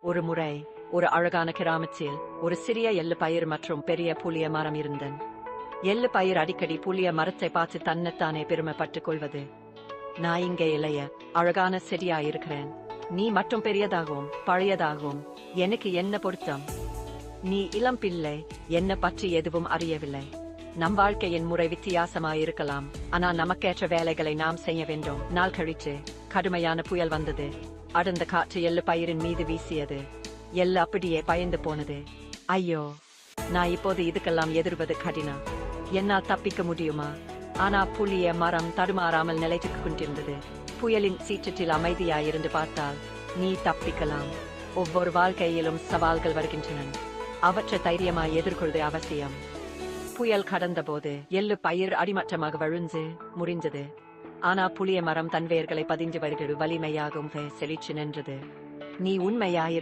ஒரு முறை ஒரு அழகான கிராமத்தில் ஒரு சிறிய எள்ளு பயிர் மற்றும் பெரிய புளிய மரம் இருந்தன. எள்ளு பயிர் அடிக்கடி புளிய மரத்தை பார்த்து தன்னைத்தானே பெருமைப்பட்டுக் கொள்வது. நான் இங்கே இளைய அழகான செடியா இருக்கிறேன், நீ மட்டும் பெரியதாகவும் பழையதாகவும், எனக்கு என்ன பொருத்தம்? நீ இளம் பிள்ளை, என்ன பற்றி எதுவும் அறியவில்லை. நம் வாழ்க்கையின் முறை வித்தியாசமாயிருக்கலாம், ஆனால் நமக்கேற்ற வேலைகளை நாம் செய்ய வேண்டும். நாள் கழிச்சு கடுமையான புயல் வந்தது. அடர்ந்த காற்று எள்ளு பயிரின் மீது வீசியது. எள்ளு அப்படியே பயந்து போனது. ஐயோ, நான் இப்போது இதுக்கெல்லாம் எதிர்வது கடினம். என்னால் தப்பிக்க முடியுமா? ஆனா புளிய மரம் தடுமாறாமல் நிலைத்துக் கொண்டிருந்தது. புயலின் சீற்றத்தில் அமைதியாயிருந்து பார்த்தால் நீ தப்பிக்கலாம். ஒவ்வொரு வாழ்க்கையிலும் சவால்கள் வருகின்றன, அவற்றை தைரியமாய் எதிர்கொள்வது அவசியம். புயல் கடந்த போது எள்ளு பயிர் அடிமட்டமாக வழுந்து முறிந்தது. ஆனா புளிய மரம் தன் வேர்களை பதிந்து வருகிறது, வலிமையாகவும் செழிச்சு நின்றது. நீ உண்மையாயிரு